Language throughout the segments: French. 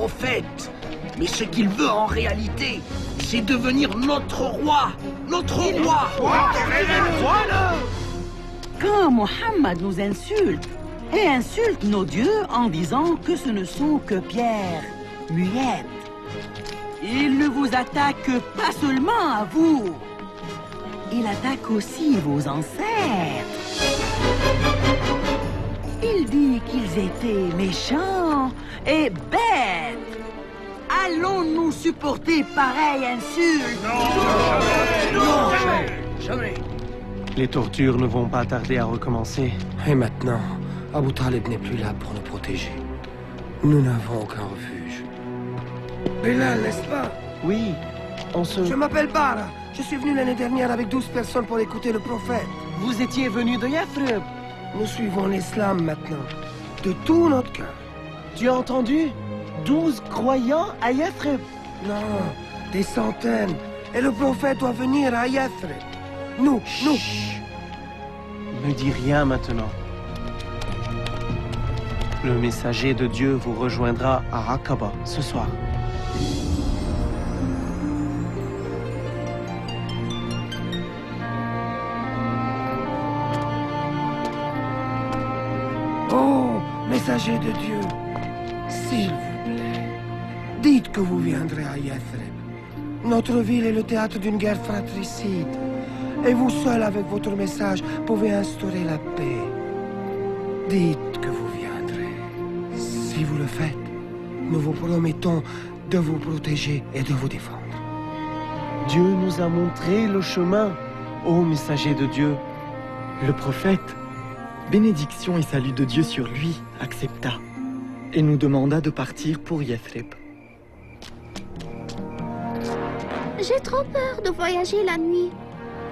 prophète. Mais ce qu'il veut en réalité, c'est devenir notre roi. Notre roi. Voilà. Quand Mohammed nous insulte, et insulte nos dieux en disant que ce ne sont que pierres muettes, il ne vous attaque pas seulement à vous, il attaque aussi vos ancêtres. Il dit qu'ils étaient méchants et bêtes. Allons-nous supporter pareille insulte? Non, jamais. Les tortures ne vont pas tarder à recommencer. Et maintenant, Abu Talib n'est plus là pour nous protéger. Nous n'avons aucun refuge. Bilal, n'est-ce pas? Oui, on se... Je m'appelle Bara. Je suis venu l'année dernière avec 12 personnes pour écouter le prophète. Vous étiez venu de Yathrib. Nous suivons l'islam maintenant, de tout notre cœur. Tu as entendu? 12 croyants à Yathrib. Non, des centaines. Et le prophète doit venir à Yathrib. Nous. Ne dis rien maintenant. Le messager de Dieu vous rejoindra à Aqaba ce soir. Oh, messager de Dieu, s'il vous plaît, dites que vous viendrez à Yathrib. Notre ville est le théâtre d'une guerre fratricide. Et vous seul, avec votre message, pouvez instaurer la paix. Dites que vous viendrez. Si vous le faites, nous vous promettons de vous protéger et de vous défendre. Dieu nous a montré le chemin, ô messager de Dieu. Le prophète, bénédiction et salut de Dieu sur lui, accepta et nous demanda de partir pour Yathrib. J'ai trop peur de voyager la nuit.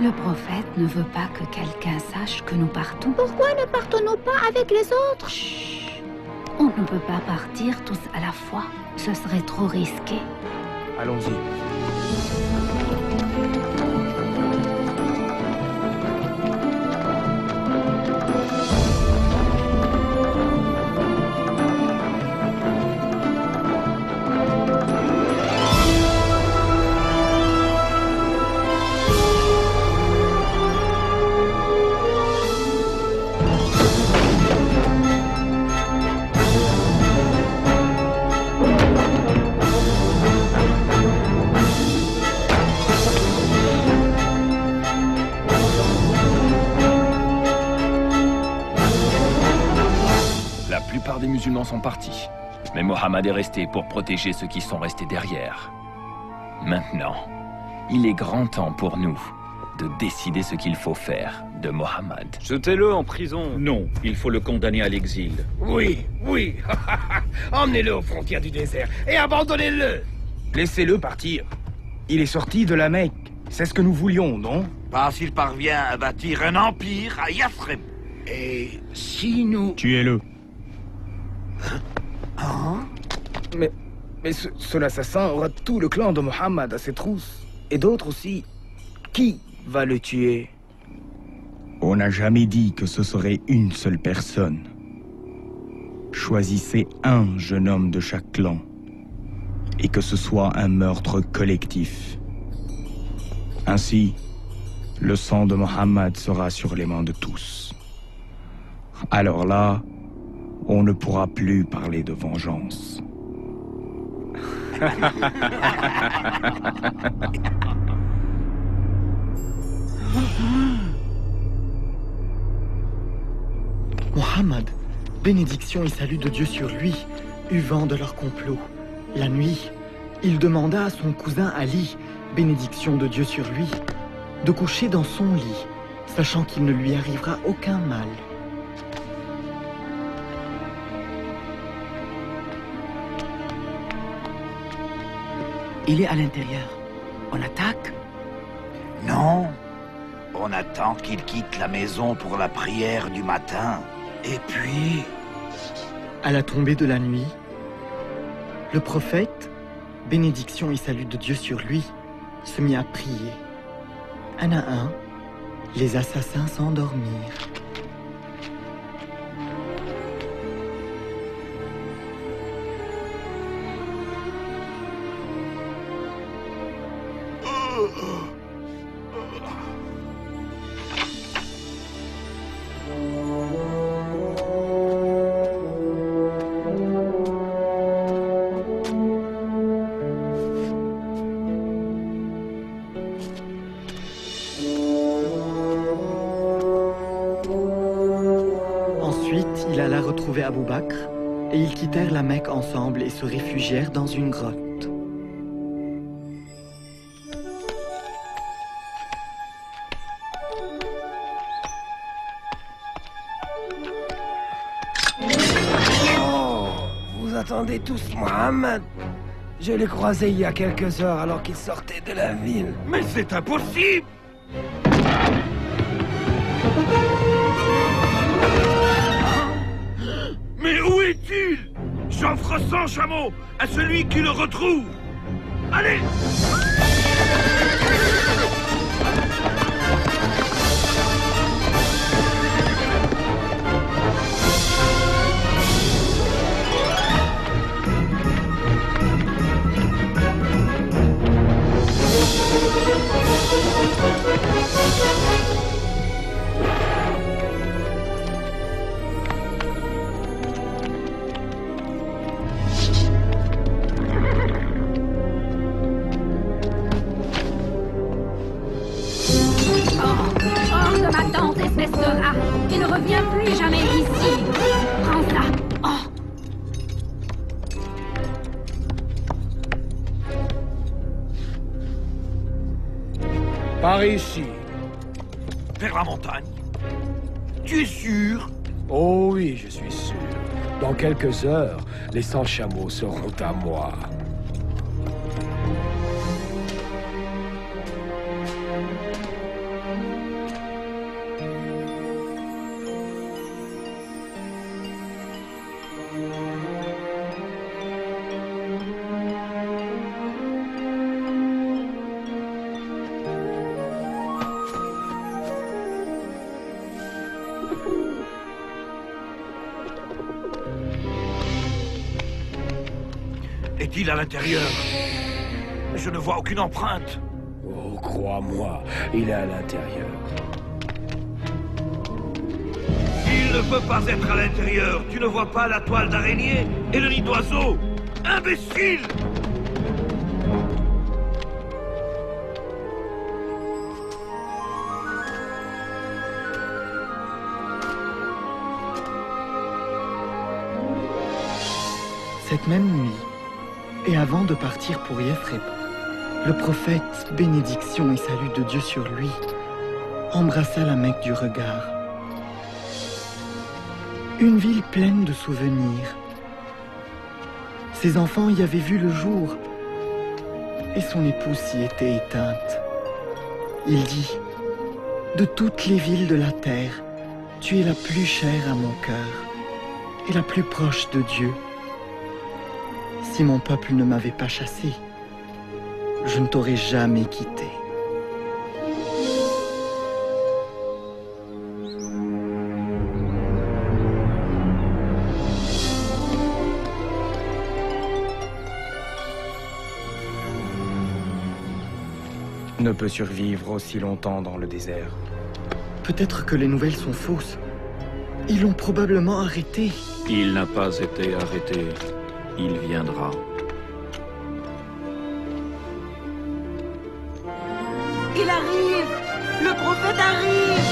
Le prophète ne veut pas que quelqu'un sache que nous partons. Pourquoi ne partons-nous pas avec les autres? Chut. On ne peut pas partir tous à la fois. Ce serait trop risqué. Allons-y. La plupart des musulmans sont partis, mais Mohammed est resté pour protéger ceux qui sont restés derrière. Maintenant, il est grand temps pour nous de décider ce qu'il faut faire de Mohammed. Jetez-le en prison. Non, il faut le condamner à l'exil. Oui. Emmenez-le aux frontières du désert et abandonnez-le. Laissez-le partir. Il est sorti de la Mecque. C'est ce que nous voulions, non? Pas s'il parvient à bâtir un empire à Yathrib. Et si nous... Tuez-le. Hein? Mais ce assassin aura tout le clan de Mohammed à ses trousses. Et d'autres aussi. Qui va le tuer? On n'a jamais dit que ce serait une seule personne. Choisissez un jeune homme de chaque clan. Et que ce soit un meurtre collectif. Ainsi, le sang de Mohammed sera sur les mains de tous. Alors là, on ne pourra plus parler de vengeance. Mohammed, bénédiction et salut de Dieu sur lui, eut vent de leur complot. La nuit, il demanda à son cousin Ali, bénédiction de Dieu sur lui, de coucher dans son lit, sachant qu'il ne lui arrivera aucun mal. Il est à l'intérieur. On attaque? Non. On attend qu'il quitte la maison pour la prière du matin. Et puis... À la tombée de la nuit, le prophète, bénédiction et salut de Dieu sur lui, se mit à prier. Un à un, les assassins s'endormirent. Ensuite, il alla retrouver Abou Bakr et ils quittèrent la Mecque ensemble et se réfugièrent dans une grotte. Oh, vous attendez tous Mohammed? Je l'ai croisé il y a quelques heures alors qu'il sortait de la ville. Mais c'est impossible! Mais où est-il? J'offre 100 chameaux à celui qui le retrouve. Allez! Hors de ma tente, espèce de rat! Tu ne reviens plus jamais ici! Prends ça! Oh! Par ici. Vers la montagne. Tu es sûr? Oh oui, je suis sûr. Dans quelques heures, les 100 chameaux seront à moi. Est-il à l'intérieur? Je ne vois aucune empreinte. Oh, crois-moi, il est à l'intérieur. Il ne peut pas être à l'intérieur. Tu ne vois pas la toile d'araignée et le nid d'oiseau? Imbécile! Cette même nuit, et avant de partir pour Yathrib, le prophète, bénédiction et salut de Dieu sur lui, embrassa la Mecque du regard. Une ville pleine de souvenirs. Ses enfants y avaient vu le jour, et son épouse s'y était éteinte. Il dit, « De toutes les villes de la terre, tu es la plus chère à mon cœur, et la plus proche de Dieu. Si mon peuple ne m'avait pas chassé, je ne t'aurais jamais quitté. » Ne peut survivre aussi longtemps dans le désert. Peut-être que les nouvelles sont fausses. Ils l'ont probablement arrêté. Il n'a pas été arrêté. Il viendra. Il arrive! Le prophète arrive!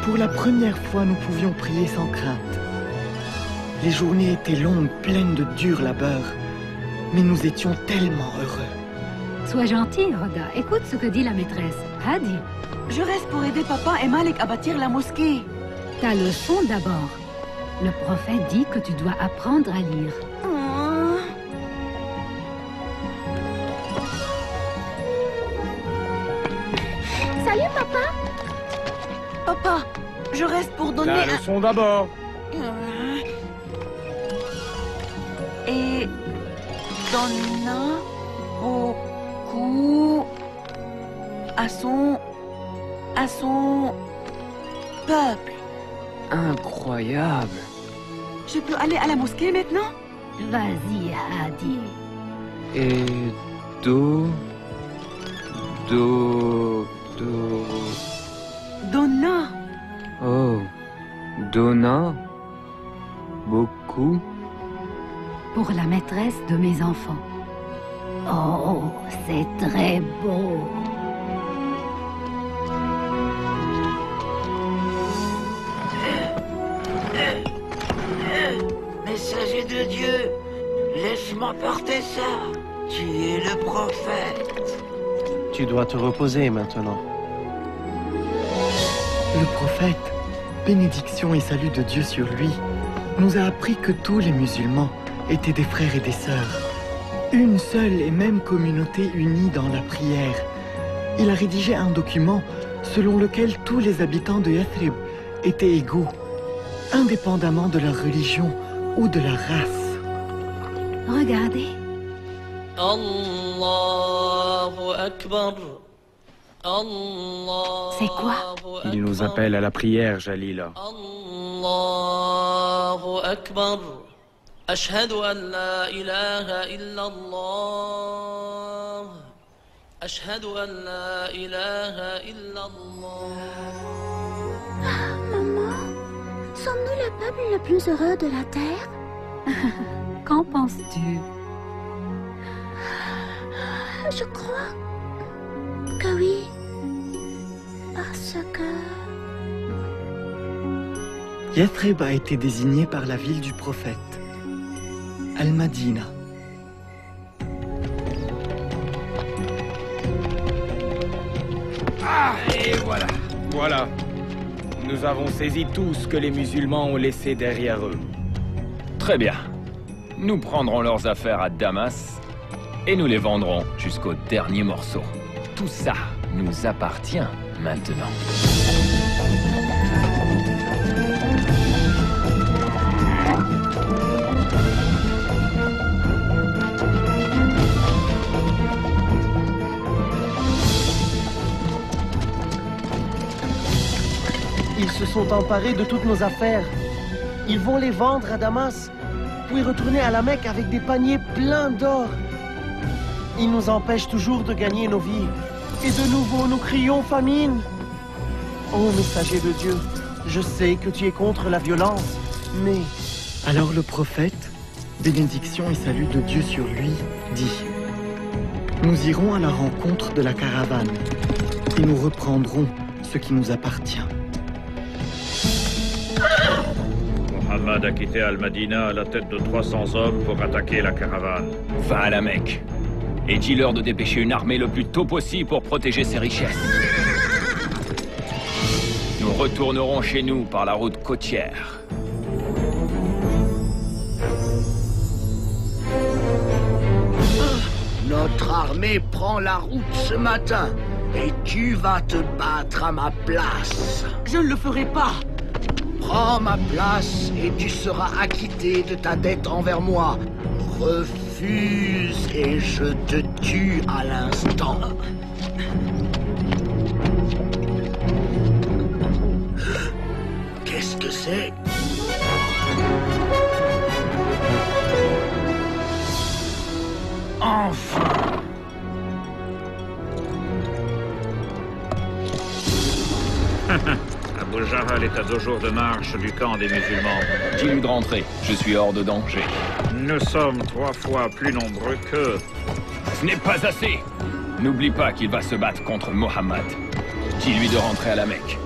Pour la première fois, nous pouvions prier sans crainte. Les journées étaient longues, pleines de dur labeur, mais nous étions tellement heureux. Sois gentil, Roda. Écoute ce que dit la maîtresse. Hadi. Je reste pour aider papa et Malik à bâtir la mosquée. Ta leçon d'abord. Le prophète dit que tu dois apprendre à lire. Salut, papa. Papa, je reste pour donner La leçon d'abord. Et donna beaucoup à son peuple. Incroyable. Je peux aller à la mosquée maintenant? Vas-y, Hadi. Et Donna. Oh, donna beaucoup. Pour la maîtresse de mes enfants. Oh, c'est très beau. Messager de Dieu, laisse-moi porter ça. Tu es le prophète. Tu dois te reposer maintenant. Le prophète, bénédiction et salut de Dieu sur lui, nous a appris que tous les musulmans étaient des frères et des sœurs. Une seule et même communauté unie dans la prière. Il a rédigé un document selon lequel tous les habitants de Yathrib étaient égaux, indépendamment de leur religion ou de leur race. Regardez. Allahu Akbar. C'est quoi? Il nous appelle à la prière, Jalila. Allahu Akbar. Ashhadu an la ilaha illallah. Ashhadu an la ilaha illallah. Maman, sommes-nous le peuple le plus heureux de la terre? Qu'en penses-tu? Je crois que oui. Parce que... Yathrib a été désigné par la ville du prophète, Al-Madina. Ah, et voilà. Voilà. Nous avons saisi tout ce que les musulmans ont laissé derrière eux. Très bien. Nous prendrons leurs affaires à Damas et nous les vendrons jusqu'au dernier morceau. Tout ça nous appartient maintenant. Ils se sont emparés de toutes nos affaires. Ils vont les vendre à Damas, puis retourner à la Mecque avec des paniers pleins d'or. Ils nous empêchent toujours de gagner nos vies. Et de nouveau, nous crions famine. Ô messager de Dieu, je sais que tu es contre la violence, mais... Alors le prophète, bénédiction et salut de Dieu sur lui, dit: Nous irons à la rencontre de la caravane et nous reprendrons ce qui nous appartient. Mohammed a quitté Al-Madina à la tête de 300 hommes pour attaquer la caravane. Va à la Mecque et dis-leur de dépêcher une armée le plus tôt possible pour protéger ses richesses. Nous retournerons chez nous par la route côtière. Notre armée prend la route ce matin et tu vas te battre à ma place. Je ne le ferai pas. Prends ma place et tu seras acquitté de ta dette envers moi. Refuse et je te tue à l'instant. Qu'est-ce que c'est? Enfin! Abu Jahl est à 2 jours de marche du camp des musulmans. Dis-lui de rentrer, je suis hors de danger. Nous sommes 3 fois plus nombreux qu'eux. Ce n'est pas assez! N'oublie pas qu'il va se battre contre Mohammed. Dis-lui de rentrer à la Mecque.